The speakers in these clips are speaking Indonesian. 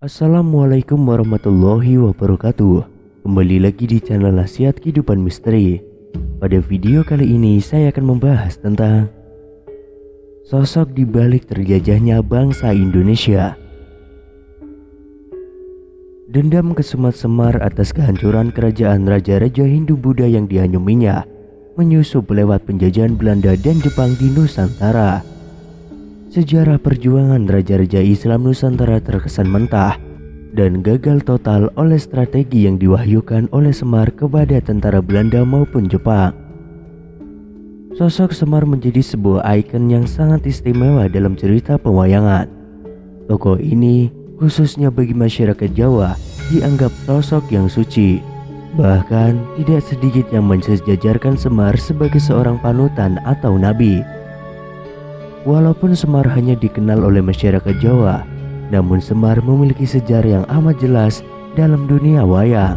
Assalamualaikum warahmatullahi wabarakatuh. Kembali lagi di channel Nasihat Kehidupan Misteri. Pada video kali ini saya akan membahas tentang sosok di balik terjajahnya bangsa Indonesia. Dendam kesumat Semar atas kehancuran kerajaan raja-raja Hindu-Buddha yang dianyuminya menyusup lewat penjajahan Belanda dan Jepang di Nusantara. Sejarah perjuangan raja-raja Islam Nusantara terkesan mentah dan gagal total oleh strategi yang diwahyukan oleh Semar kepada tentara Belanda maupun Jepang. Sosok Semar menjadi sebuah ikon yang sangat istimewa dalam cerita pewayangan. Tokoh ini, khususnya bagi masyarakat Jawa, dianggap sosok yang suci. Bahkan tidak sedikit yang mensejajarkan Semar sebagai seorang panutan atau nabi. Walaupun Semar hanya dikenal oleh masyarakat Jawa, namun Semar memiliki sejarah yang amat jelas dalam dunia wayang.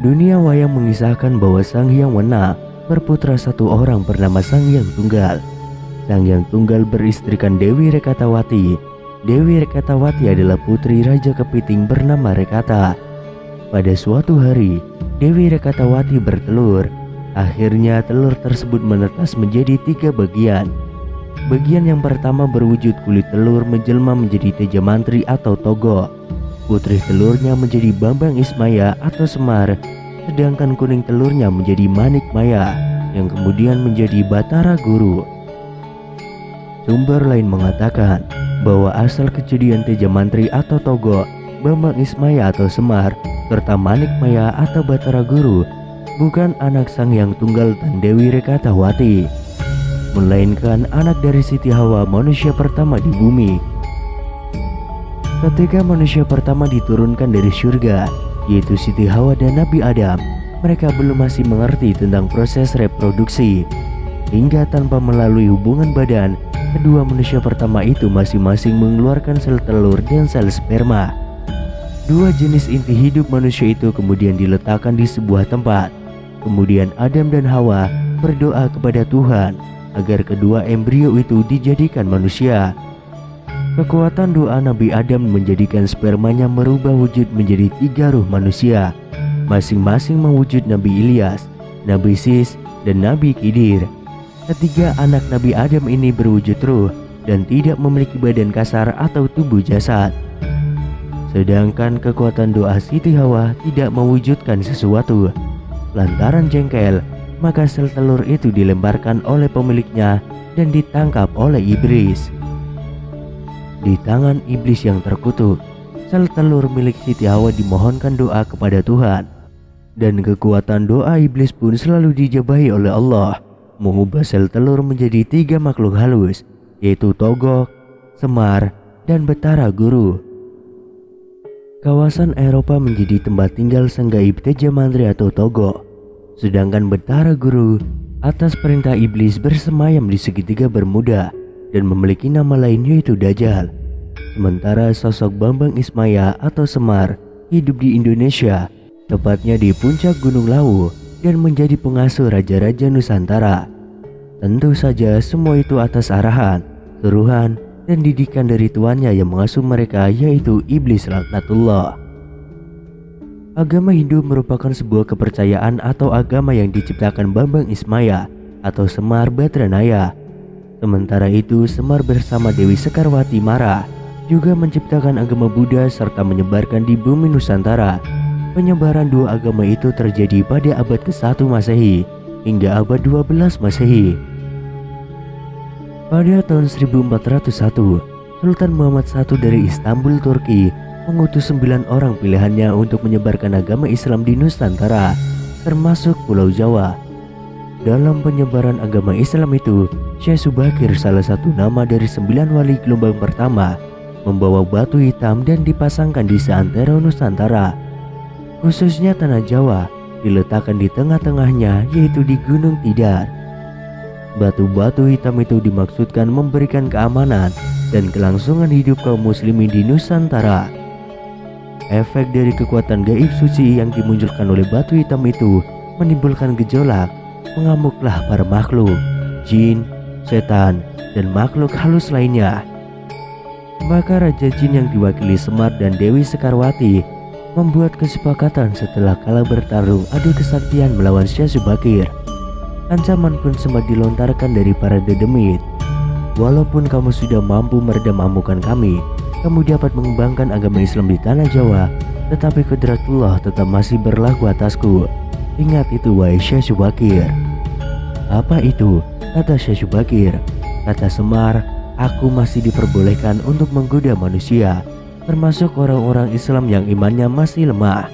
Dunia wayang mengisahkan bahwa Sang Hyang Wenang berputra satu orang bernama Sang Hyang Tunggal. Sang Hyang Tunggal beristrikan Dewi Rekatawati. Dewi Rekatawati adalah putri Raja Kepiting bernama Rekata. Pada suatu hari, Dewi Rekatawati bertelur. Akhirnya telur tersebut menetas menjadi 3 bagian. Bagian yang pertama berwujud kulit telur menjelma menjadi Teja Mantri atau Togo. Putri telurnya menjadi Bambang Ismaya atau Semar. Sedangkan kuning telurnya menjadi Manik Maya yang kemudian menjadi Batara Guru. Sumber lain mengatakan bahwa asal kejadian Teja Mantri atau Togo, Bambang Ismaya atau Semar, serta Manik Maya atau Batara Guru bukan anak Sang Hyang Tunggal dan Dewi Rekatawati, melainkan anak dari Siti Hawa, manusia pertama di bumi. Ketika manusia pertama diturunkan dari surga, yaitu Siti Hawa dan Nabi Adam, mereka belum masih mengerti tentang proses reproduksi. Hingga tanpa melalui hubungan badan, kedua manusia pertama itu masing-masing mengeluarkan sel telur dan sel sperma. Dua jenis inti hidup manusia itu kemudian diletakkan di sebuah tempat. Kemudian Adam dan Hawa berdoa kepada Tuhan agar kedua embrio itu dijadikan manusia. Kekuatan doa Nabi Adam menjadikan spermanya merubah wujud menjadi 3 ruh manusia, masing-masing mewujud Nabi Ilyas, Nabi Sis, dan Nabi Khidir. Ketiga anak Nabi Adam ini berwujud ruh dan tidak memiliki badan kasar atau tubuh jasad. Sedangkan kekuatan doa Siti Hawa tidak mewujudkan sesuatu. Lantaran jengkel, maka sel telur itu dilemparkan oleh pemiliknya dan ditangkap oleh iblis. Di tangan iblis yang terkutuk, sel telur milik Siti Hawa dimohonkan doa kepada Tuhan. Dan kekuatan doa iblis pun selalu dijabahi oleh Allah, mengubah sel telur menjadi 3 makhluk halus, yaitu Togok, Semar, dan Batara Guru. Kawasan Eropa menjadi tempat tinggal sang gaib Teja Mantri atau Togo. Sedangkan Batara Guru atas perintah iblis bersemayam di segitiga Bermuda dan memiliki nama lain yaitu Dajjal. Sementara sosok Bambang Ismaya atau Semar hidup di Indonesia, tepatnya di puncak Gunung Lawu, dan menjadi pengasuh raja-raja Nusantara. Tentu saja semua itu atas arahan, suruhan, dan didikan dari tuannya yang mengasuh mereka yaitu iblis laknatullah. Agama Hindu merupakan sebuah kepercayaan atau agama yang diciptakan Bambang Ismaya atau Semar Badranaya. Sementara itu Semar bersama Dewi Sekarwati Mara juga menciptakan agama Buddha serta menyebarkan di bumi Nusantara. Penyebaran dua agama itu terjadi pada abad ke-1 Masehi hingga abad 12 Masehi. Pada tahun 1401, Sultan Muhammad I dari Istanbul, Turki mengutus 9 orang pilihannya untuk menyebarkan agama Islam di Nusantara, termasuk Pulau Jawa. Dalam penyebaran agama Islam itu, Syekh Subakir, salah satu nama dari 9 wali gelombang pertama, membawa batu hitam dan dipasangkan di seantero Nusantara, khususnya tanah Jawa, diletakkan di tengah-tengahnya yaitu di Gunung Tidar. Batu-batu hitam itu dimaksudkan memberikan keamanan dan kelangsungan hidup kaum muslimin di Nusantara. Efek dari kekuatan gaib suci yang dimunculkan oleh batu hitam itu menimbulkan gejolak, mengamuklah para makhluk, jin, setan, dan makhluk halus lainnya. Maka Raja Jin yang diwakili Semar dan Dewi Sekarwati membuat kesepakatan setelah kalah bertarung adu kesaktian melawan Syekh Subakir. Ancaman pun sempat dilontarkan dari para dedemit. Walaupun kamu sudah mampu meredam amukan kami, kamu dapat mengembangkan agama Islam di tanah Jawa, tetapi Qudratullah tetap masih berlaku atasku. Ingat itu wahai Syekh Subakir. Apa itu? Kata Syekh Subakir. Kata Semar, aku masih diperbolehkan untuk menggoda manusia, termasuk orang-orang Islam yang imannya masih lemah.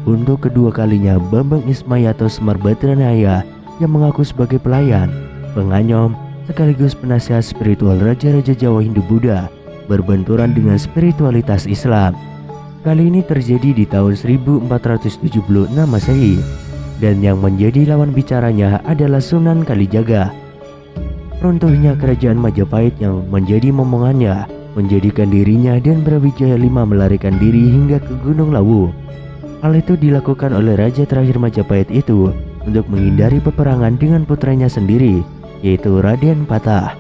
Untuk kedua kalinya Bambang Ismaya atau Semar Badranaya yang mengaku sebagai pelayan, penganyom, sekaligus penasihat spiritual Raja-Raja Jawa Hindu-Buddha berbenturan dengan spiritualitas Islam. Kali ini terjadi di tahun 1476 Masehi, dan yang menjadi lawan bicaranya adalah Sunan Kalijaga. Runtuhnya kerajaan Majapahit yang menjadi momongannya menjadikan dirinya dan Brawijaya V melarikan diri hingga ke Gunung Lawu. Hal itu dilakukan oleh raja terakhir Majapahit itu untuk menghindari peperangan dengan putranya sendiri, yaitu Raden Patah.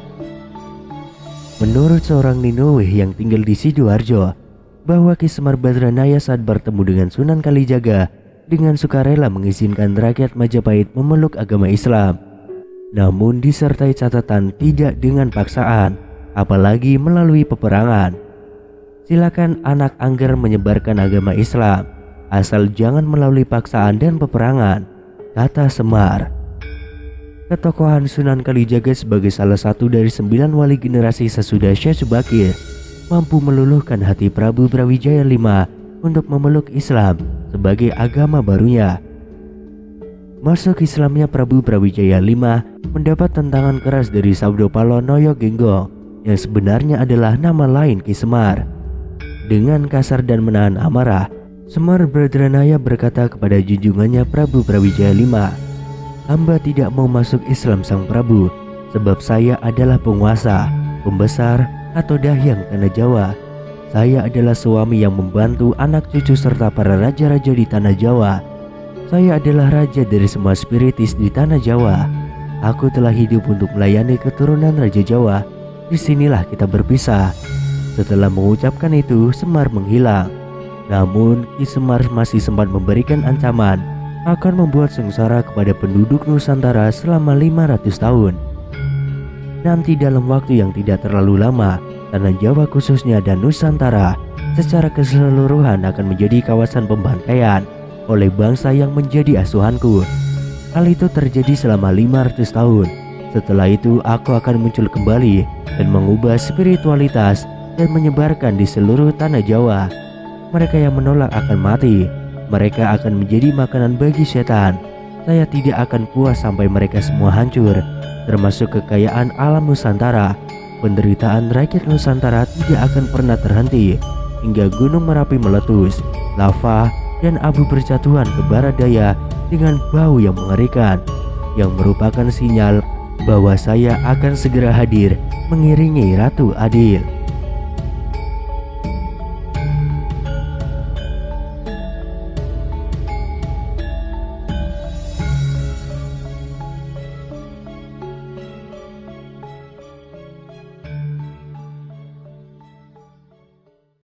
Menurut seorang Ninoweh yang tinggal di Sidoarjo, bahwa Ki Semar Badranaya saat bertemu dengan Sunan Kalijaga dengan sukarela mengizinkan rakyat Majapahit memeluk agama Islam, namun disertai catatan tidak dengan paksaan, apalagi melalui peperangan. Silakan anak angger menyebarkan agama Islam, asal jangan melalui paksaan dan peperangan, kata Semar. Ketokohan Sunan Kalijaga sebagai salah satu dari 9 wali generasi sesudah Syekh Subakir mampu meluluhkan hati Prabu Brawijaya V untuk memeluk Islam sebagai agama barunya. Masuk Islamnya Prabu Brawijaya V mendapat tantangan keras dari Sabdopalo Noyo Genggong yang sebenarnya adalah nama lain Ki Semar. Dengan kasar dan menahan amarah, Semar Badranaya berkata kepada junjungannya Prabu Brawijaya V, "Hamba tidak mau masuk Islam Sang Prabu, sebab saya adalah penguasa, pembesar, atau dahyang tanah Jawa. Saya adalah suami yang membantu anak cucu serta para raja-raja di tanah Jawa. Saya adalah raja dari semua spiritis di tanah Jawa. Aku telah hidup untuk melayani keturunan Raja Jawa. Disinilah kita berpisah." Setelah mengucapkan itu, Semar menghilang. Namun Ki Semar masih sempat memberikan ancaman akan membuat sengsara kepada penduduk Nusantara selama 500 tahun. Nanti dalam waktu yang tidak terlalu lama, tanah Jawa khususnya dan Nusantara secara keseluruhan akan menjadi kawasan pembantaian oleh bangsa yang menjadi asuhanku. Hal itu terjadi selama 500 tahun. Setelah itu aku akan muncul kembali dan mengubah spiritualitas dan menyebarkan di seluruh tanah Jawa. Mereka yang menolak akan mati. Mereka akan menjadi makanan bagi setan. Saya tidak akan puas sampai mereka semua hancur, termasuk kekayaan alam Nusantara. Penderitaan rakyat Nusantara tidak akan pernah terhenti hingga Gunung Merapi meletus, lava dan abu berjatuhan ke barat daya dengan bau yang mengerikan, yang merupakan sinyal bahwa saya akan segera hadir mengiringi Ratu Adil.